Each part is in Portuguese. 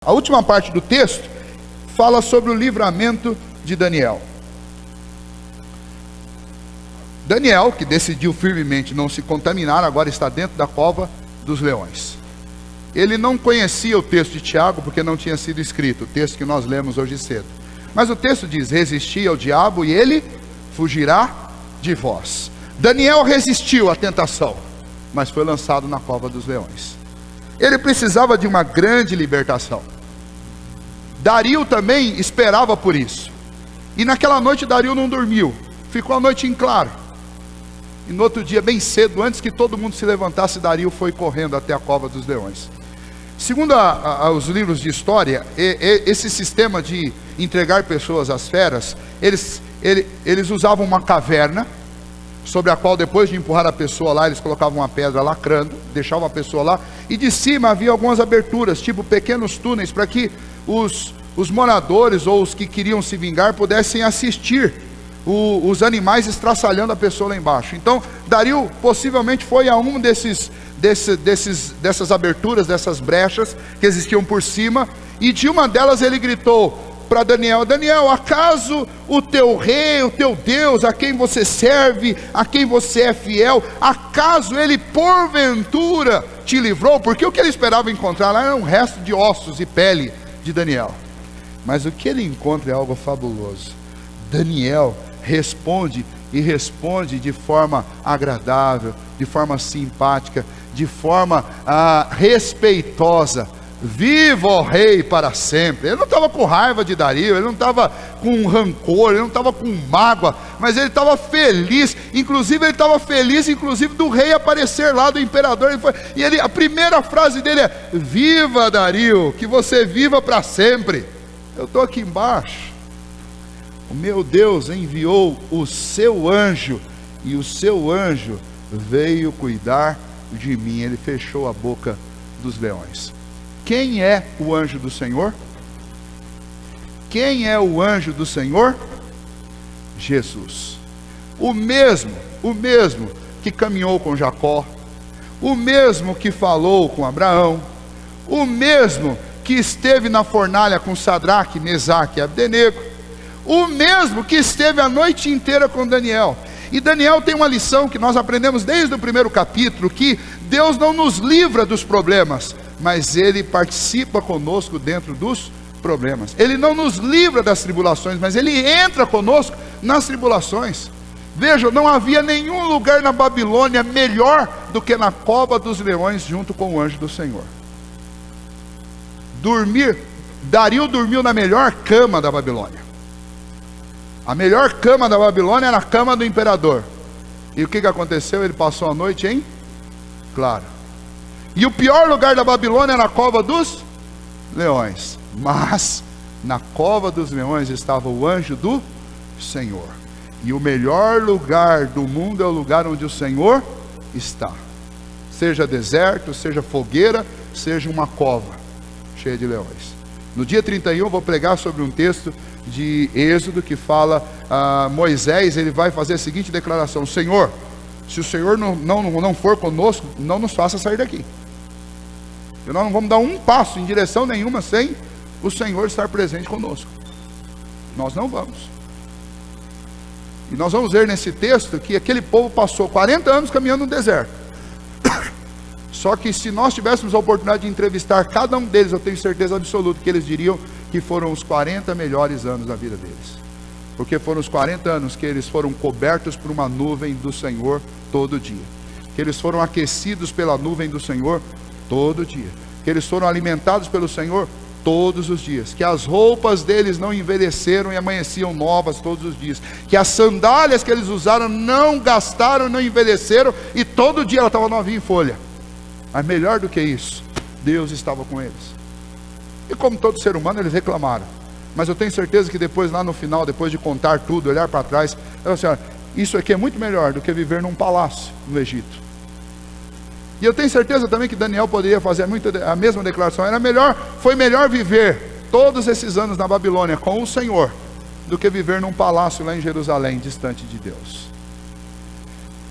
A última parte do texto fala sobre o livramento de Daniel. Daniel, que decidiu firmemente não se contaminar, agora está dentro da cova dos leões. Ele não conhecia o texto de Tiago, porque não tinha sido escrito, o texto que nós lemos hoje cedo. Mas o texto diz: resisti ao diabo e ele fugirá de vós. Daniel resistiu à tentação, mas foi lançado na cova dos leões. Ele precisava de uma grande libertação. Dario também esperava por isso. E naquela noite Dario não dormiu, ficou a noite em claro. E no outro dia, bem cedo, antes que todo mundo se levantasse, Dario foi correndo até a cova dos leões. Segundo os livros de história, esse sistema de entregar pessoas às feras, eles usavam uma caverna, sobre a qual, depois de empurrar a pessoa lá, eles colocavam uma pedra lacrando, deixavam a pessoa lá, e de cima havia algumas aberturas, tipo pequenos túneis, para que os moradores ou os que queriam se vingar pudessem assistir os animais estraçalhando a pessoa lá embaixo. Então Dario possivelmente foi a um dessas aberturas, dessas brechas que existiam por cima, e de uma delas ele gritou para Daniel: Daniel, acaso o teu rei, o teu Deus, a quem você serve, a quem você é fiel, acaso ele porventura te livrou? Porque o que ele esperava encontrar lá era um resto de ossos e pele de Daniel. Mas o que ele encontra é algo fabuloso. Daniel responde, e responde de forma agradável, de forma simpática, de forma respeitosa: viva o rei para sempre. Ele não estava com raiva de Dario, ele não estava com rancor, ele não estava com mágoa, mas ele estava feliz. Inclusive ele estava feliz do rei aparecer lá, do imperador. A primeira frase dele é: viva Dario, que você viva para sempre. Eu estou aqui embaixo, o meu Deus enviou o seu anjo, e o seu anjo veio cuidar de mim. Ele fechou a boca dos leões. Quem é o anjo do Senhor? Quem é o anjo do Senhor? Jesus. O mesmo que caminhou com Jacó, o mesmo que falou com Abraão, o mesmo que esteve na fornalha com Sadraque, Mesaque e Abdenego, o mesmo que esteve a noite inteira com Daniel. E Daniel tem uma lição que nós aprendemos desde o primeiro capítulo, que Deus não nos livra dos problemas, mas Ele participa conosco dentro dos problemas. Ele não nos livra das tribulações, mas Ele entra conosco nas tribulações. Vejam, não havia nenhum lugar na Babilônia melhor do que na cova dos leões, junto com o anjo do Senhor. Dario dormiu na melhor cama da Babilônia. A melhor cama da Babilônia era a cama do imperador. E o que aconteceu? Ele passou a noite em claro. E o pior lugar da Babilônia era a cova dos leões. Mas na cova dos leões estava o anjo do Senhor. E o melhor lugar do mundo é o lugar onde o Senhor está. Seja deserto, seja fogueira, seja uma cova cheia de leões. No dia 31 eu vou pregar sobre um texto de Êxodo que fala, Moisés, ele vai fazer a seguinte declaração: Senhor, se o Senhor não for conosco, não nos faça sair daqui. E nós não vamos dar um passo em direção nenhuma sem o Senhor estar presente conosco. Nós não vamos. E nós vamos ver nesse texto que aquele povo passou 40 anos caminhando no deserto. Só que se nós tivéssemos a oportunidade de entrevistar cada um deles, eu tenho certeza absoluta que eles diriam que foram os 40 melhores anos da vida deles. Porque foram os 40 anos que eles foram cobertos por uma nuvem do Senhor todo dia. Que eles foram aquecidos pela nuvem do Senhor todo dia. Que eles foram alimentados pelo Senhor todos os dias. Que as roupas deles não envelheceram e amanheciam novas todos os dias. Que as sandálias que eles usaram não gastaram, não envelheceram, e todo dia ela estava novinha em folha. Mas melhor do que isso, Deus estava com eles. E como todo ser humano, eles reclamaram. Mas eu tenho certeza que depois, lá no final, depois de contar tudo, olhar para trás, eu disse: isso aqui é muito melhor do que viver num palácio no Egito. E eu tenho certeza também que Daniel poderia fazer a mesma declaração. Foi melhor viver todos esses anos na Babilônia com o Senhor, do que viver num palácio lá em Jerusalém, distante de Deus.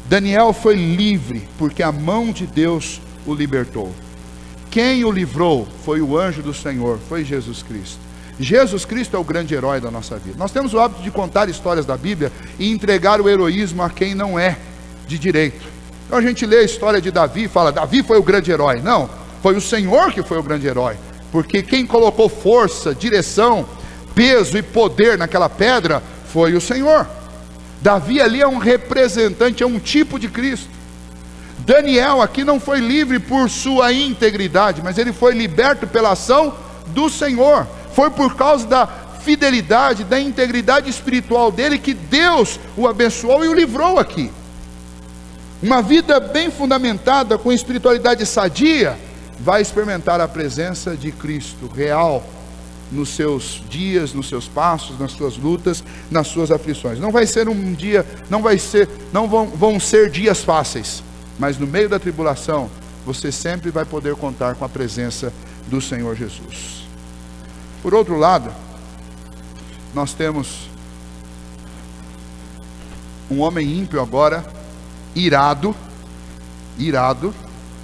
Daniel foi livre, porque a mão de Deus o libertou. Quem o livrou foi o anjo do Senhor, foi Jesus Cristo. Jesus Cristo é o grande herói da nossa vida. Nós temos o hábito de contar histórias da Bíblia e entregar o heroísmo a quem não é de direito. Então a gente lê a história de Davi e fala, Davi foi o grande herói. Não, foi o Senhor que foi o grande herói. Porque quem colocou força, direção, peso e poder naquela pedra foi o Senhor. Davi ali é um representante, é um tipo de Cristo. Daniel aqui não foi livre por sua integridade, mas ele foi liberto pela ação do Senhor. Foi por causa da fidelidade, da integridade espiritual dele que Deus o abençoou e o livrou aqui. Uma vida bem fundamentada, com espiritualidade sadia, vai experimentar a presença de Cristo real nos seus dias, nos seus passos, nas suas lutas, nas suas aflições. Não vai ser um dia, não vão ser dias fáceis, mas no meio da tribulação, você sempre vai poder contar com a presença do Senhor Jesus. Por outro lado, nós temos um homem ímpio agora, irado,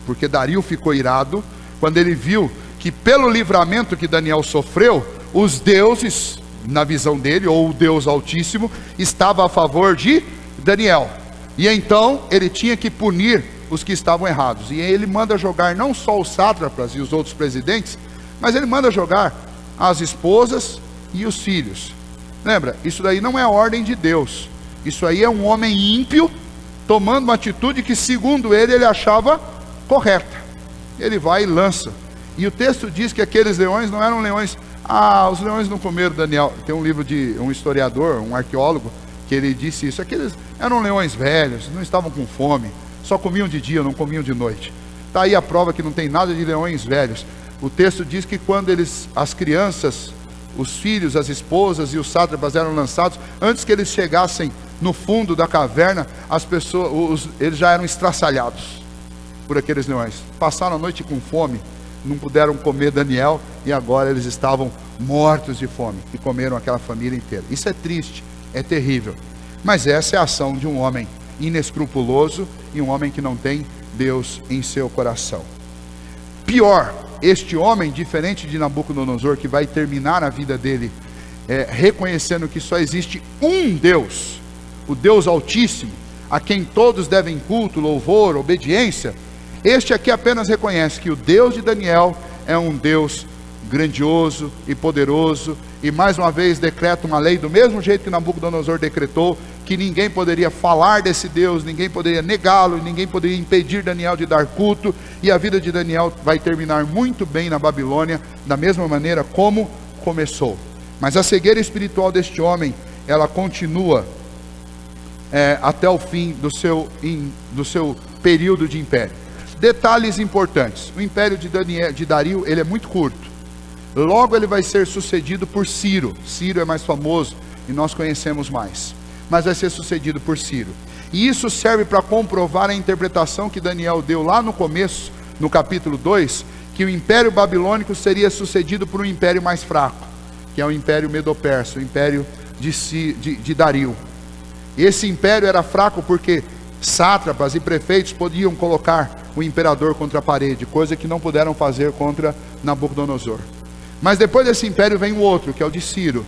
porque Dario ficou irado, quando ele viu que pelo livramento que Daniel sofreu, os deuses, na visão dele, ou o Deus Altíssimo, estava a favor de Daniel. E então ele tinha que punir os que estavam errados. E ele manda jogar não só os sátrapas e os outros presidentes, mas ele manda jogar as esposas e os filhos. Lembra, isso daí não é a ordem de Deus. Isso aí é um homem ímpio, tomando uma atitude que segundo ele achava correta. Ele vai e lança. E o texto diz que aqueles leões não eram leões. Os leões não comeram Daniel. Tem um livro de um historiador, um arqueólogo, que ele disse isso. Aqueles eram leões velhos, não estavam com fome, só comiam de dia, não comiam de noite. Está aí a prova que não tem nada de leões velhos. O texto diz que quando as crianças, os filhos, as esposas e os sátrapas eram lançados, antes que eles chegassem no fundo da caverna, eles já eram estraçalhados por aqueles leões. Passaram a noite com fome, não puderam comer Daniel, e agora eles estavam mortos de fome, e comeram aquela família inteira. Isso é triste, é terrível, mas essa é a ação de um homem inescrupuloso, e um homem que não tem Deus em seu coração. Pior, este homem, diferente de Nabucodonosor, que vai terminar a vida dele reconhecendo que só existe um Deus, o Deus Altíssimo, a quem todos devem culto, louvor, obediência. Este aqui apenas reconhece que o Deus de Daniel é um Deus grandioso e poderoso, e mais uma vez decreta uma lei do mesmo jeito que Nabucodonosor decretou, que ninguém poderia falar desse Deus, ninguém poderia negá-lo, ninguém poderia impedir Daniel de dar culto, e a vida de Daniel vai terminar muito bem na Babilônia, da mesma maneira como começou. Mas a cegueira espiritual deste homem, ela continua até o fim do seu período de império. Detalhes importantes: o império de Dario, ele é muito curto. Logo ele vai ser sucedido por Ciro. Ciro é mais famoso e nós conhecemos mais, mas vai ser sucedido por Ciro. E isso serve para comprovar a interpretação que Daniel deu lá no começo, no capítulo 2, que o império babilônico seria sucedido por um império mais fraco, que é o império medo-persa, o império de Dario. Esse império era fraco porque sátrapas e prefeitos podiam colocar o imperador contra a parede, coisa que não puderam fazer contra Nabucodonosor. Mas depois desse império vem o outro, que é o de Ciro.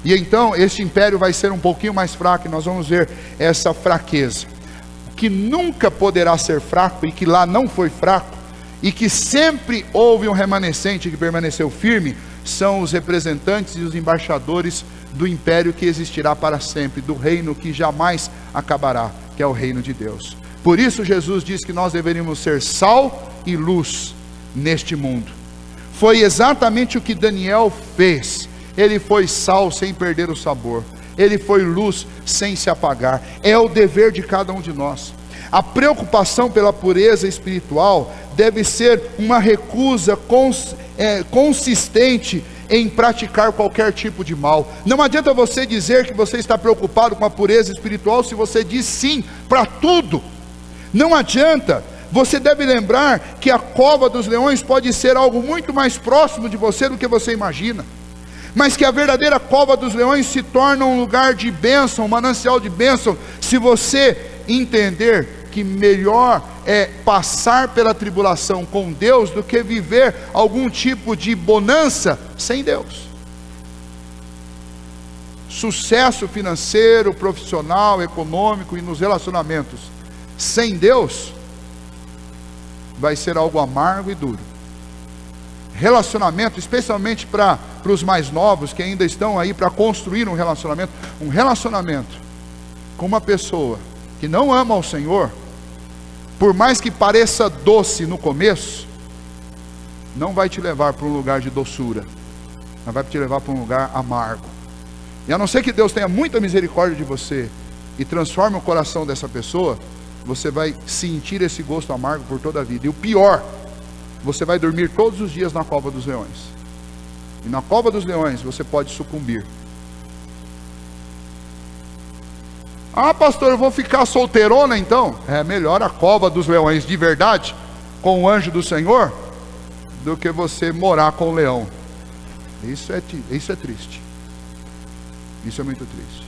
E então este império vai ser um pouquinho mais fraco, e nós vamos ver essa fraqueza. O que nunca poderá ser fraco, e que lá não foi fraco, e que sempre houve um remanescente que permaneceu firme, são os representantes e os embaixadores do império que existirá para sempre, do reino que jamais acabará, que é o reino de Deus. Por isso Jesus diz que nós deveríamos ser sal e luz neste mundo. Foi exatamente o que Daniel fez. Ele foi sal sem perder o sabor, ele foi luz sem se apagar. É o dever de cada um de nós. A preocupação pela pureza espiritual deve ser uma recusa consistente em praticar qualquer tipo de mal. Não adianta você dizer que você está preocupado com a pureza espiritual se você diz sim para tudo. Não adianta. Você deve lembrar que a cova dos leões pode ser algo muito mais próximo de você do que você imagina, mas que a verdadeira cova dos leões se torna um lugar de bênção, um manancial de bênção, se você entender que melhor é passar pela tribulação com Deus do que viver algum tipo de bonança sem Deus. Sucesso financeiro, profissional, econômico e nos relacionamentos sem Deus vai ser algo amargo e duro. Relacionamento, especialmente para os mais novos que ainda estão aí para construir um relacionamento com uma pessoa que não ama ao Senhor, por mais que pareça doce no começo, não vai te levar para um lugar de doçura, mas vai te levar para um lugar amargo. E a não ser que Deus tenha muita misericórdia de você e transforme o coração dessa pessoa, você vai sentir esse gosto amargo por toda a vida. E o pior, você vai dormir todos os dias na cova dos leões. E na cova dos leões você pode sucumbir. Ah, pastor, eu vou ficar solteirona então? É melhor a cova dos leões de verdade, com o anjo do Senhor, do que você morar com o leão. Isso é triste. Isso é muito triste.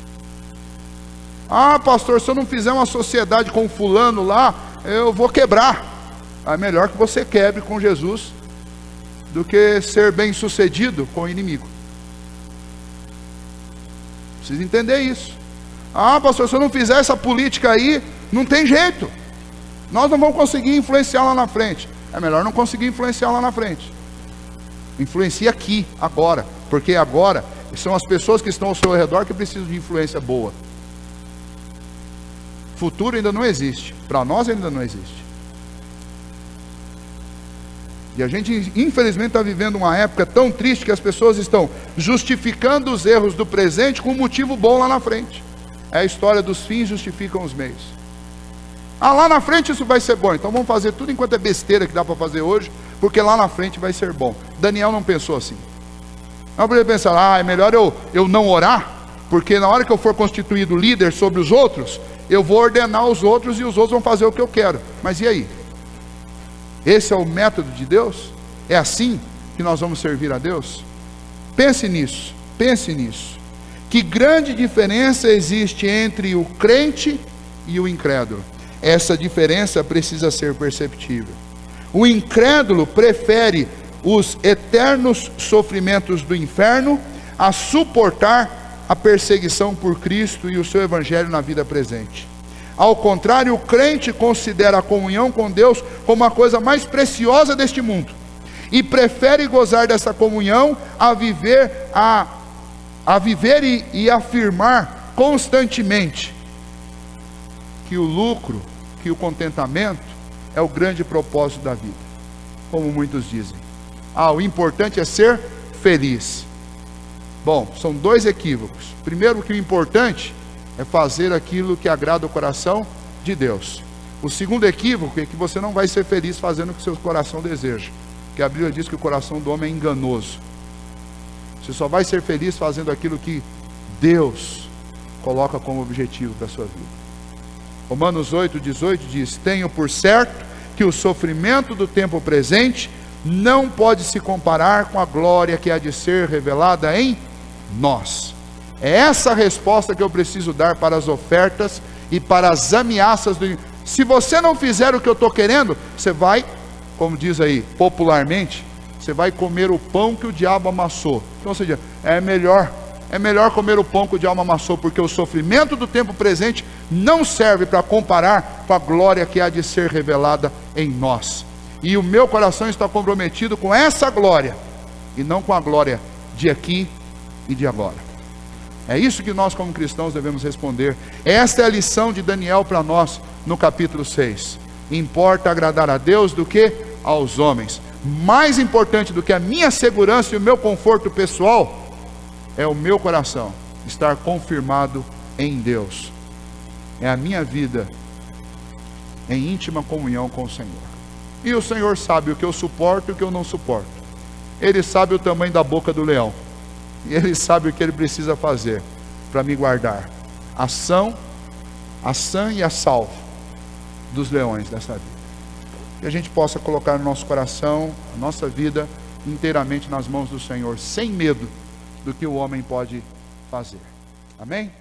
Ah, pastor, se eu não fizer uma sociedade com fulano lá, eu vou quebrar. É melhor que você quebre com Jesus do que ser bem sucedido com o inimigo. Precisa entender isso. Ah, pastor, se eu não fizer essa política aí, não tem jeito. Nós não vamos conseguir influenciar lá na frente. É melhor não conseguir influenciar lá na frente. Influencia aqui, agora. Porque agora são as pessoas que estão ao seu redor que precisam de influência boa. Futuro ainda não existe. Para nós ainda não existe. E a gente infelizmente está vivendo uma época tão triste que as pessoas estão justificando os erros do presente com um motivo bom lá na frente. É a história dos fins justificam os meios. Ah, lá na frente isso vai ser bom, então vamos fazer tudo enquanto é besteira que dá para fazer hoje, porque lá na frente vai ser bom. Daniel não pensou assim. Não podia pensar, é melhor eu não orar, porque na hora que eu for constituído líder sobre os outros, eu vou ordenar os outros e os outros vão fazer o que eu quero. Mas e aí? Esse é o método de Deus? É assim que nós vamos servir a Deus? Pense nisso, pense nisso. Que grande diferença existe entre o crente e o incrédulo. Essa diferença precisa ser perceptível. O incrédulo prefere os eternos sofrimentos do inferno a suportar a perseguição por Cristo e o seu evangelho na vida presente. Ao contrário, o crente considera a comunhão com Deus como a coisa mais preciosa deste mundo e prefere gozar dessa comunhão a viver e afirmar constantemente que o lucro, que o contentamento é o grande propósito da vida, como muitos dizem. O importante é ser feliz. Bom, são dois equívocos. Primeiro, que o importante é fazer aquilo que agrada o coração de Deus. O segundo equívoco é que você não vai ser feliz fazendo o que seu coração deseja, porque a Bíblia diz que o coração do homem é enganoso. Você só vai ser feliz fazendo aquilo que Deus coloca como objetivo da sua vida. Romanos 8:18 diz: tenho por certo que o sofrimento do tempo presente não pode se comparar com a glória que há de ser revelada em nós. É essa a resposta que eu preciso dar para as ofertas e para as ameaças do... Se você não fizer o que eu estou querendo, você vai, como diz aí popularmente, você vai comer o pão que o diabo amassou. Então, ou seja, é melhor comer o pão que o diabo amassou, porque o sofrimento do tempo presente não serve para comparar com a glória que há de ser revelada em nós. E o meu coração está comprometido com essa glória, e não com a glória de aqui e de agora. É isso que nós como cristãos devemos responder. Esta é a lição de Daniel para nós no capítulo 6. Importa agradar a Deus do que aos homens. Mais importante do que a minha segurança e o meu conforto pessoal é o meu coração estar confirmado em Deus. É a minha vida em íntima comunhão com o Senhor. E o Senhor sabe o que eu suporto e o que eu não suporto. Ele sabe o tamanho da boca do leão. E Ele sabe o que Ele precisa fazer para me guardar. A sã e a salvo dos leões dessa vida. Que a gente possa colocar no nosso coração, a nossa vida inteiramente nas mãos do Senhor, sem medo do que o homem pode fazer. Amém?